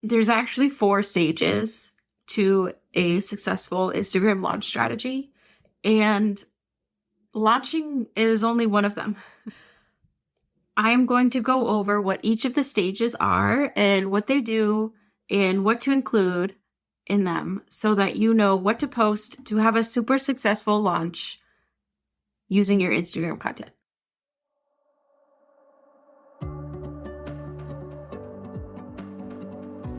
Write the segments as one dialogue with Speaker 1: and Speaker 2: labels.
Speaker 1: There's actually 4 stages to a successful Instagram launch strategy, and launching is only one of them. I am going to go over what each of the stages are and what they do and what to include in them so that you know what to post to have a super successful launch using your Instagram content.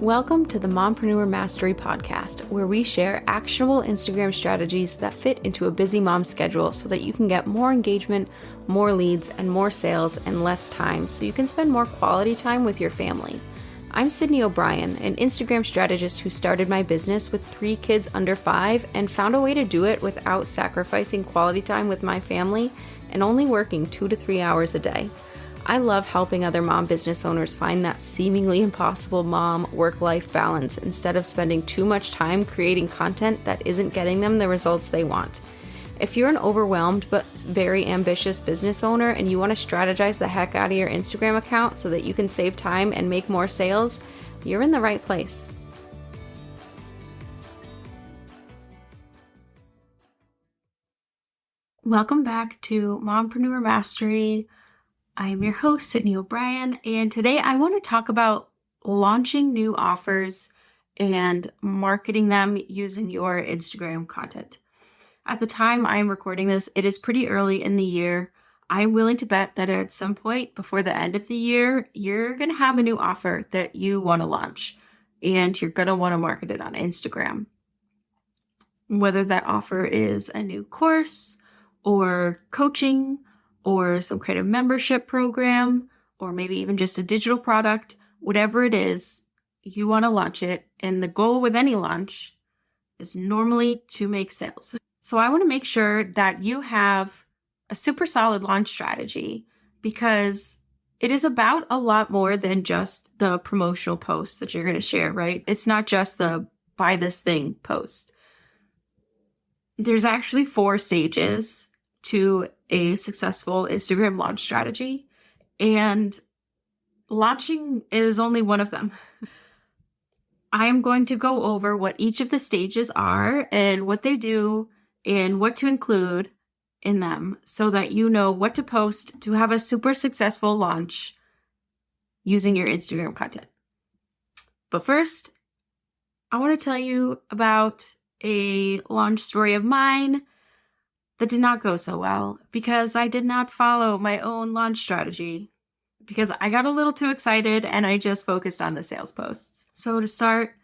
Speaker 1: Welcome to the Mompreneur Mastery podcast, where we share actionable Instagram strategies that fit into a busy mom schedule so that you can get more engagement, more leads, and more sales in less time so you can spend more quality time with your family. I'm Sydney O'Brien, an Instagram strategist who started my business with 3 kids under 5 and found a way to do it without sacrificing quality time with my family and only working 2 to 3 hours a day. I love helping other mom business owners find that seemingly impossible mom work-life balance instead of spending too much time creating content that isn't getting them the results they want. If you're an overwhelmed but very ambitious business owner and you want to strategize the heck out of your Instagram account so that you can save time and make more sales, you're in the right place. Welcome back to Mompreneur Mastery. I am your host, Sydney O'Brien, and today I want to talk about launching new offers and marketing them using your Instagram content. At the time I'm recording this, it is pretty early in the year. I'm willing to bet that at some point before the end of the year, you're going to have a new offer that you want to launch, and you're going to want to market it on Instagram. Whether that offer is a new course or coaching, or some kind of membership program, or maybe even just a digital product, whatever it is, you want to launch it. And the goal with any launch is normally to make sales. So I want to make sure that you have a super solid launch strategy, because it is about a lot more than just the promotional posts that you're going to share, right? It's not just the buy this thing post. There's actually 4 stages to a successful Instagram launch strategy, and launching is only one of them. I am going to go over what each of the stages are and what they do and what to include in them so that you know what to post to have a super successful launch using your Instagram content. But first, I want to tell you about a launch story of mine that did not go so well because I did not follow my own launch strategy, because I got a little too excited and I just focused on the sales posts. So to start,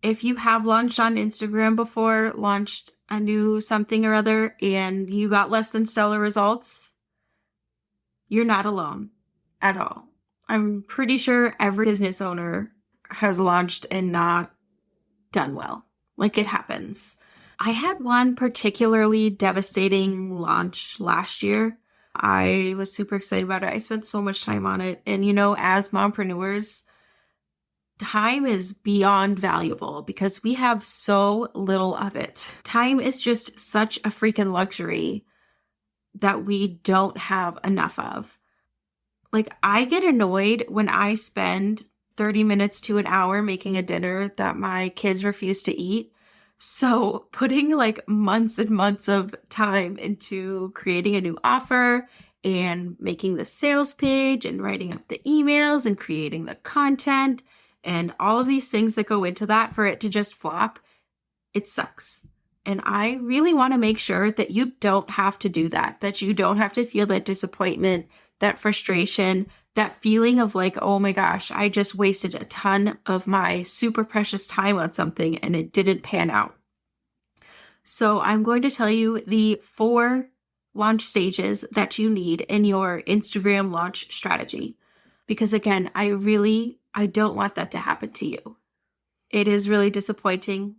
Speaker 1: if you have launched on Instagram before, launched a new something or other, and you got less than stellar results, you're not alone at all. I'm pretty sure every business owner has launched and not done well. Like, it happens. I had one particularly devastating launch last year. I was super excited about it. I spent so much time on it. And, as mompreneurs, time is beyond valuable because we have so little of it. Time is just such a freaking luxury that we don't have enough of. Like, I get annoyed when I spend 30 minutes to an hour making a dinner that my kids refuse to eat. So putting months and months of time into creating a new offer and making the sales page and writing up the emails and creating the content and all of these things that go into that for it to just flop, it sucks. And I really want to make sure that you don't have to do that you don't have to feel that disappointment, that frustration, that feeling of oh my gosh, I just wasted a ton of my super precious time on something and it didn't pan out. So I'm going to tell you the 4 launch stages that you need in your Instagram launch strategy. Because again, I don't want that to happen to you. It is really disappointing.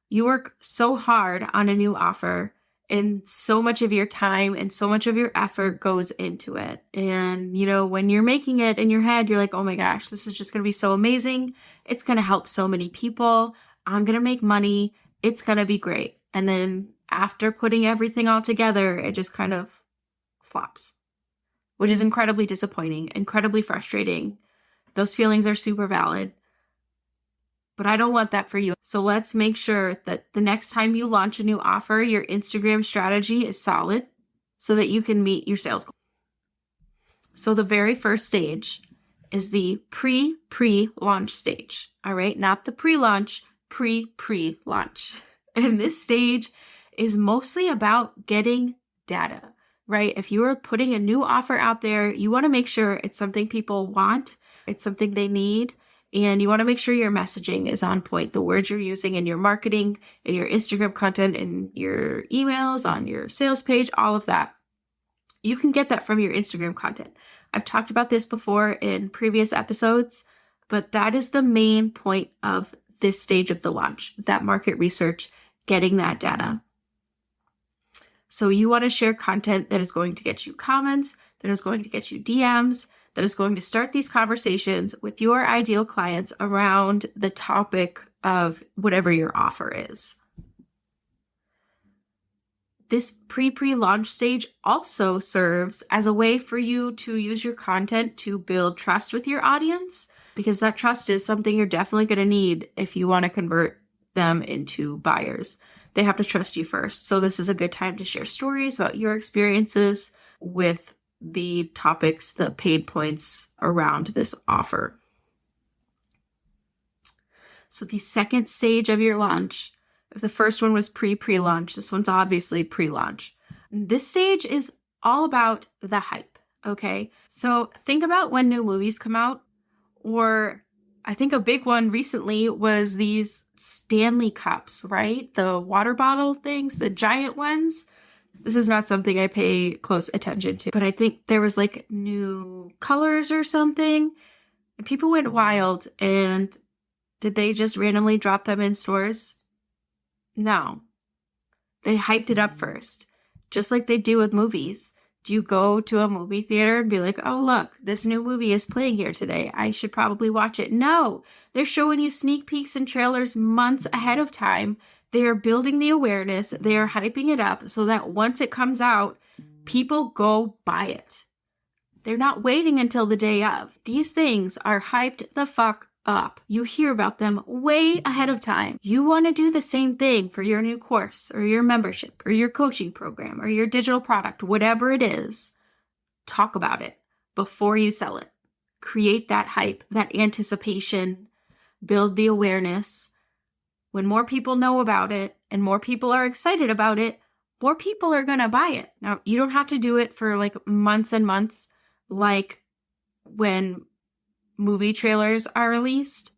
Speaker 1: You work so hard on a new offer, and so much of your time and so much of your effort goes into it. And, when you're making it in your head, you're like, oh my gosh, this is just going to be so amazing. It's going to help so many people. I'm going to make money. It's going to be great. And then after putting everything all together, it just kind of flops, which is incredibly disappointing, incredibly frustrating. Those feelings are super valid. but I don't want that for you. So let's make sure that the next time you launch a new offer, your Instagram strategy is solid so that you can meet your sales goal. So the very first stage is the pre-launch stage. All right. Not the pre-launch, pre-launch. And this stage is mostly about getting data, right? If you are putting a new offer out there, you want to make sure it's something people want, it's something they need, and you want to make sure your messaging is on point. The words you're using in your marketing, in your Instagram content, in your emails, on your sales page, all of that. You can get that from your Instagram content. I've talked about this before in previous episodes, but that is the main point of this stage of the launch, that market research, getting that data. So you want to share content that is going to get you comments, that is going to get you DMs, that is going to start these conversations with your ideal clients around the topic of whatever your offer is. This pre-launch stage also serves as a way for you to use your content to build trust with your audience, because that trust is something you're definitely going to need if you want to convert them into buyers. They have to trust you first. So this is a good time to share stories about your experiences with the topics, the pain points around this offer. So the second stage of your launch, if the first one was pre-launch, this one's obviously pre-launch. This stage is all about the hype, okay? So think about when new movies come out, or I think a big one recently was these Stanley Cups, right? The water bottle things, the giant ones. This is not something I pay close attention to, but I think there was like new colors or something. And people went wild, and did they just randomly drop them in stores? No. They hyped it up first, just like they do with movies. Do you go to a movie theater and be like, oh, look, this new movie is playing here today, I should probably watch it? No, they're showing you sneak peeks and trailers months ahead of time. They are building the awareness. They are hyping it up so that once it comes out, people go buy it. They're not waiting until the day of. These things are hyped the fuck up. You hear about them way ahead of time. You want to do the same thing for your new course or your membership or your coaching program or your digital product, whatever it is. Talk about it before you sell it. Create that hype, that anticipation, build the awareness. When more people know about it and more people are excited about it, more people are going to buy it. Now, you don't have to do it for like months and months, like when movie trailers are released,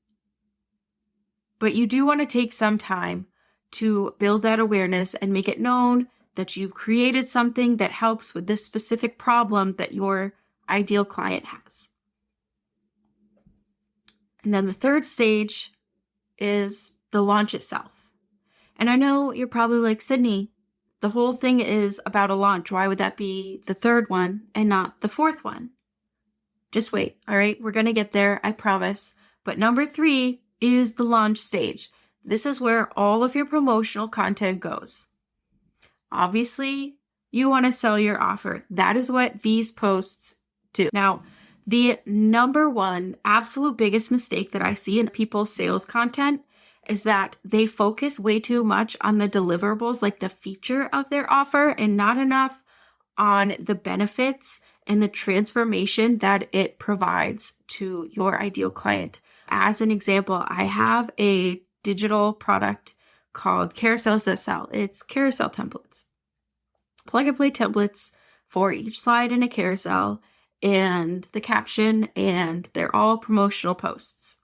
Speaker 1: but you do want to take some time to build that awareness and make it known that you've created something that helps with this specific problem that your ideal client has. And then the third stage is the launch itself. And I know you're probably like, Sydney, the whole thing is about a launch. Why would that be the third one and not the fourth one? Just wait, all right? We're going to get there, I promise. But number 3 is the launch stage. This is where all of your promotional content goes. Obviously, you want to sell your offer. That is what these posts do. Now, the number one absolute biggest mistake that I see in people's sales content is that they focus way too much on the deliverables, like the feature of their offer, and not enough on the benefits and the transformation that it provides to your ideal client. As an example, I have a digital product called Carousels That Sell. It's carousel templates, plug and play templates for each slide in a carousel and the caption, and they're all promotional posts.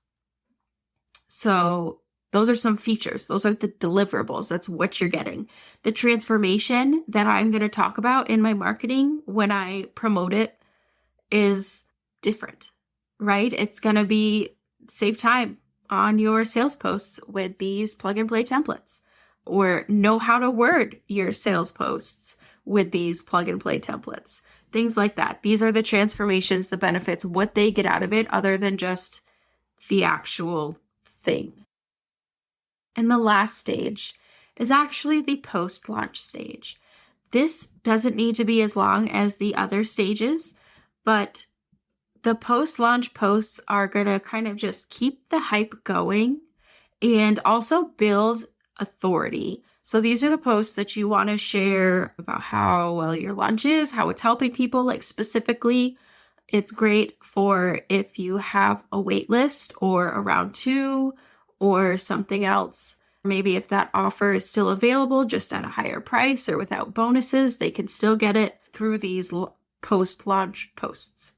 Speaker 1: So those are some features. Those are the deliverables. That's what you're getting. The transformation that I'm going to talk about in my marketing when I promote it is different, right? It's going to be save time on your sales posts with these plug and play templates, or know how to word your sales posts with these plug and play templates, things like that. These are the transformations, the benefits, what they get out of it other than just the actual thing. And the last stage is actually the post-launch stage. This doesn't need to be as long as the other stages, but the post-launch posts are going to kind of just keep the hype going and also build authority. So these are the posts that you want to share about how well your launch is, how it's helping people. Like specifically, it's great for if you have a wait list or a round 2 or something else. Maybe if that offer is still available, just at a higher price or without bonuses, they can still get it through these post-launch posts.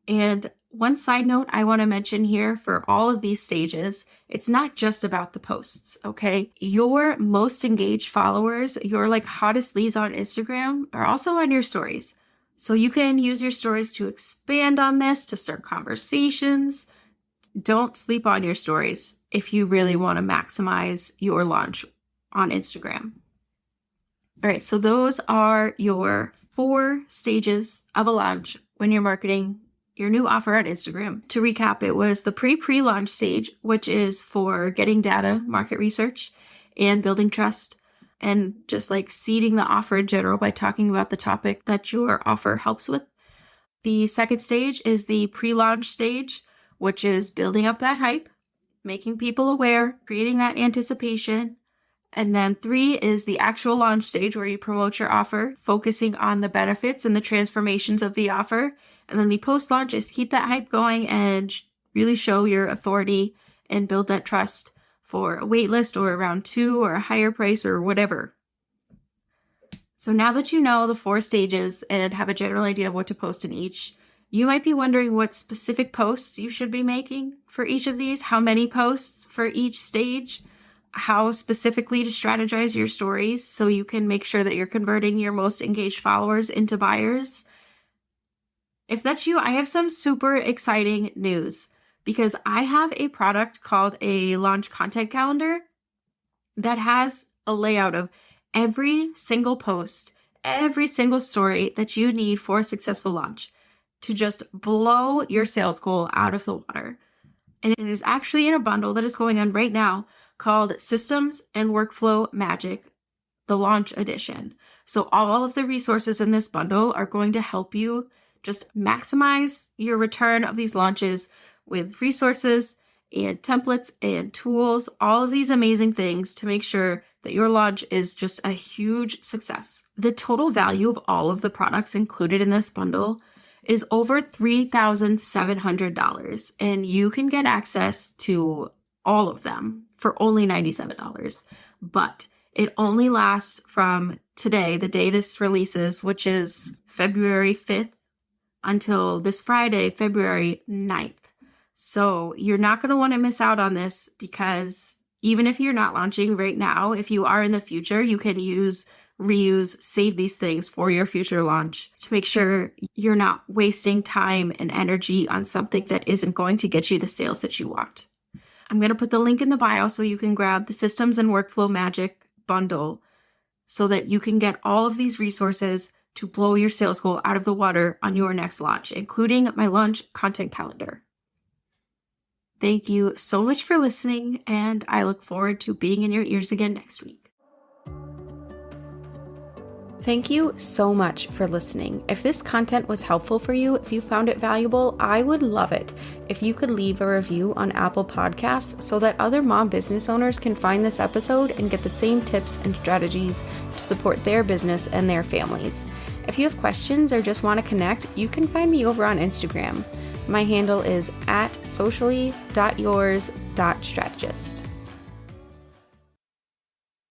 Speaker 1: And one side note I want to mention here for all of these stages, it's not just about the posts, okay? Your most engaged followers, your like hottest leads on Instagram are also on your stories. So you can use your stories to expand on this, to start conversations. Don't sleep on your stories if you really want to maximize your launch on Instagram. All right, so those are your 4 stages of a launch when you're marketing your new offer on Instagram. To recap, it was the pre-launch stage, which is for getting data, market research, and building trust, and just like seeding the offer in general by talking about the topic that your offer helps with. The second stage is the pre-launch stage, which is building up that hype, making people aware, creating that anticipation. And then 3 is the actual launch stage where you promote your offer, focusing on the benefits and the transformations of the offer. And then the post-launch is keep that hype going and really show your authority and build that trust for a wait list or a round 2 or a higher price or whatever. So now that you know the 4 stages and have a general idea of what to post in each, you might be wondering what specific posts you should be making for each of these, how many posts for each stage, how specifically to strategize your stories so you can make sure that you're converting your most engaged followers into buyers. If that's you, I have some super exciting news because I have a product called a launch content calendar that has a layout of every single post, every single story that you need for a successful launch to just blow your sales goal out of the water. And it is actually in a bundle that is going on right now called Systems and Workflow Magic, the Launch Edition. So all of the resources in this bundle are going to help you just maximize your return of these launches with resources and templates and tools, all of these amazing things to make sure that your launch is just a huge success. The total value of all of the products included in this bundle is over $3,700, and you can get access to all of them for only $97. But it only lasts from today, the day this releases, which is February 5th, until this Friday, February 9th. So you're not going to want to miss out on this because even if you're not launching right now, if you are in the future, you can reuse, save these things for your future launch to make sure you're not wasting time and energy on something that isn't going to get you the sales that you want. I'm going to put the link in the bio so you can grab the Systems and Workflow Magic bundle so that you can get all of these resources to blow your sales goal out of the water on your next launch, including my launch content calendar. Thank you so much for listening, and I look forward to being in your ears again next week. Thank you so much for listening. If this content was helpful for you, if you found it valuable, I would love it if you could leave a review on Apple Podcasts so that other mom business owners can find this episode and get the same tips and strategies to support their business and their families. If you have questions or just want to connect, you can find me over on Instagram. My handle is @socially.yours.strategist.